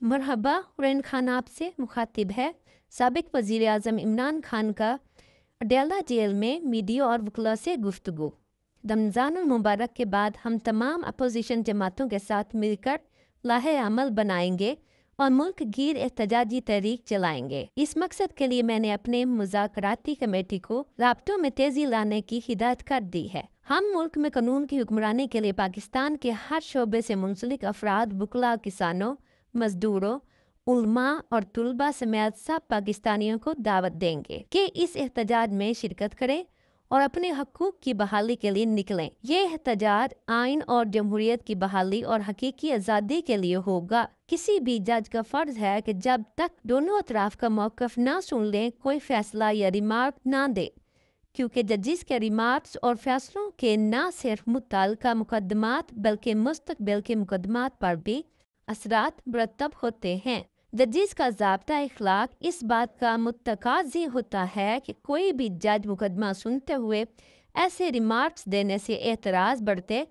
मरहबा, हुरैन खान आपसे मुखातिब है। साबिक वज़ीर आज़म इमरान खान का अडेला जेल में मीडिया और वकला से गुफ्तगू। रमज़ानुल मुबारक के बाद हम तमाम अपोजिशन जमातों के साथ मिलकर लाहे अमल बनाएंगे और मुल्क गिर एहतजाजी तहरीक चलाएंगे। इस मकसद के लिए मैंने अपने मुज़ाकराती कमेटी को राब्तों में तेज़ी लाने की हिदायत कर दी है। हम मुल्क में कानून की हुक्मरानी के लिए पाकिस्तान के हर शोबे से मुंसलिक अफराद, वकला, किसानों, मजदूरों, उलमा और तुलबा समेत सब पाकिस्तानियों को दावत देंगे कि इस एहतजाज में शिरकत करें और अपने हकूक़ की बहाली के लिए निकलें। ये एहतजाज आइन और जमहूरियत की बहाली और हकीकी आज़ादी के लिए होगा। किसी भी जज का फ़र्ज़ है कि जब तक दोनों अतराफ़ का मौक़िफ़ ना सुन लें, कोई फ़ैसला या रिमार्क ना दे, क्योंकि जजिस के रिमार्क्स और फैसलों के न सिर्फ मुतल्लिका मुकदमात बल्कि मुस्तक़बिल के मुकदमात पर भी असरात मुरतब होते हैं। जजिस का ज़ाब्ता इखलाक इस बात का मुतकाज़ी होता है कि कोई भी जज मुकदमा सुनते हुए ऐसे रिमार्क्स देने से एतराज़ बढ़ते।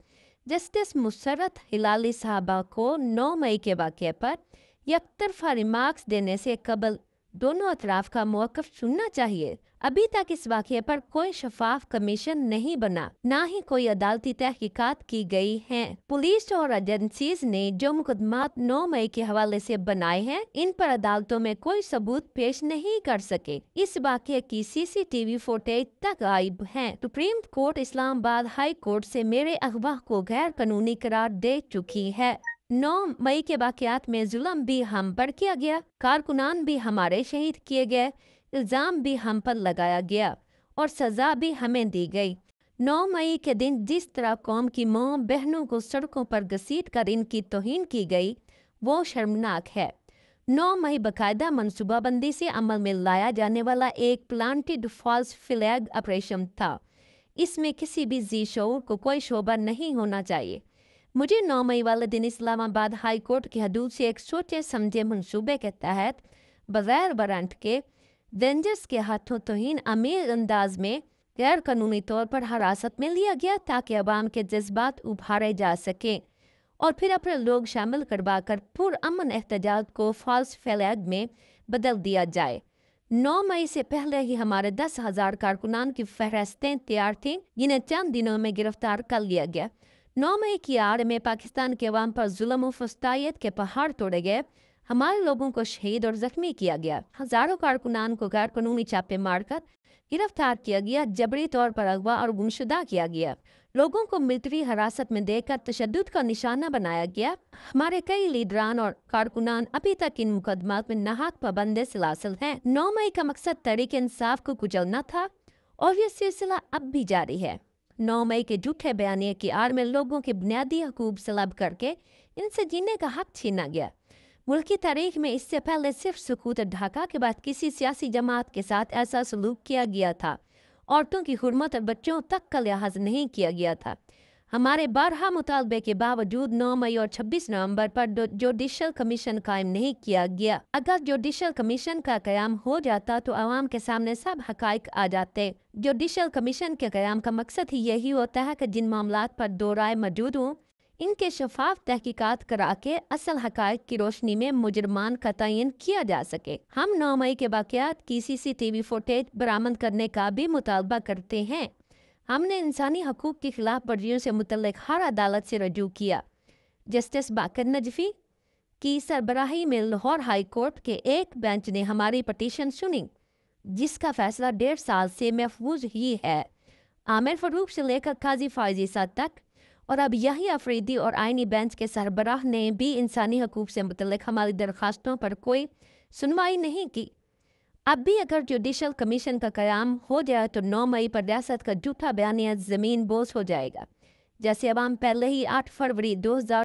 जस्टिस मुसर्रत हिलाली साहबा को 9 मई के वाक़े पर यकतरफा रिमार्क्स देने से कबल दोनों अतराफ़ का मौक़िफ़ सुनना चाहिए। अभी तक इस वाक़े पर कोई शफाफ कमीशन नहीं बना, ना ही कोई अदालती तहकीकात की गई हैं। पुलिस और एजेंसीज ने जो मुकदमात 9 मई के हवाले से बनाए हैं, इन पर अदालतों में कोई सबूत पेश नहीं कर सके। इस वाक़े की CCTV फुटेज तक गायब है। Supreme court Islamabad high court से मेरे अगवा को गैर कानूनी करार दे चुकी है। 9 मई के वाक़यात में जुल्म भी हम पर किया गया, कारकुनान भी हमारे शहीद किए गए, इल्ज़ाम भी हम पर लगाया गया और सज़ा भी हमें दी गई। 9 मई के दिन जिस तरह कौम की माँ बहनों को सड़कों पर घसीट कर इनकी तौहीन की गई, वो शर्मनाक है। 9 मई बाकायदा मनसूबाबंदी से अमल में लाया जाने वाला एक प्लांटेड फॉल्स फ्लैग ऑपरेशन था। इसमें किसी भी जी शऊर को कोई शोभा नहीं होना चाहिए। मुझे 9 मई वाले दिन इस्लामाबाद हाई कोर्ट की हदूद से एक सोचे समझे मंसूबे के तहत बगैर वारंट के रेंजर्स के हाथों तौहीन आमेज अंदाज में गैर कानूनी तौर पर हिरासत में लिया गया, ताकि अवाम के जज्बात उभारे जा सकें और फिर अपने लोग शामिल करवा कर पुरअमन एहतजाज को फॉल्स फ्लैग में बदल दिया जाए। 9 मई से पहले ही हमारे 10,000 कारकुनान की फहरिस्तें तैयार थीं, जिन्हें चंद दिनों में गिरफ्तार कर लिया गया। 9 मई की आड़ में पाकिस्तान के अवाम पर जुल्म और फस्तायत के पहाड़ तोड़े गए, हमारे लोगों को शहीद और जख्मी किया गया, हजारों कारकुनान को गैर कानूनी छापे मारकर गिरफ्तार किया गया, जबरी तौर पर अगवा और गुमशुदा किया गया, लोगों को मिलिट्री हिरासत में देकर तशद्दुद का निशाना बनाया गया। हमारे कई लीडरान और कारकुनान अभी तक इन मुकदमात में नाहक पाबंदे सिलासिल हैं। 9 मई का मकसद तहरीक इंसाफ को कुचलना था और ये सिलसिला अब भी जारी है। 9 मई के झूठे बयानिए की आड़ में लोगों के बुनियादी हकूक सलब करके इनसे जीने का हक छीना गया। मुल्क की तारीख में इससे पहले सिर्फ सुकूत ढाका के बाद किसी सियासी जमात के साथ ऐसा सलूक किया गया था। औरतों की हुर्मत और बच्चों तक का लिहाज नहीं किया गया था। हमारे बारहा मुतालबे के बावजूद 9 मई और 26 नवंबर पर जुडिशल कमीशन कायम नहीं किया गया। अगर जुडिशल कमीशन का क़याम हो जाता तो आवाम के सामने सब हक़ाइक़ आ जाते। जुडिशल कमीशन के क़याम का मकसद ही यही होता है कि जिन मामलात पर दो राय मौजूद हों, इनके शफाफ तहकीकात करा के असल हक़ाइक़ की रोशनी में मुजरमान का तयन किया जा सके। हम 9 मई के वाक़यात की CCTV फुटेज बरामद करने का भी मुतालबा करते हैं। हमने इंसानी हकूक़ की खिलाफ वर्जियों से मुतल्लिक़ हर अदालत से रजू किया। जस्टिस बाकर नजफी की सरबराही में लाहौर हाई कोर्ट के एक बेंच ने हमारी पटिशन सुनी, जिसका फैसला 1.5 साल से महफूज ही है। आमिर फ़रूख से लेकर काजी फ़ायज़ तक और अब यही अफरीदी और आइनी बेंच के सरबराह ने भी इंसानी हकूक़ से मुतल्लिक़ हमारी दरख्वास्तों पर कोई सुनवाई नहीं की। अब भी अगर जुडिशल कमीशन का क़याम हो जाए तो 9 मई पर रियासत का झूठा बयानिया ज़मीन बोझ हो जाएगा। जैसे अवाम पहले ही 8 फरवरी 2000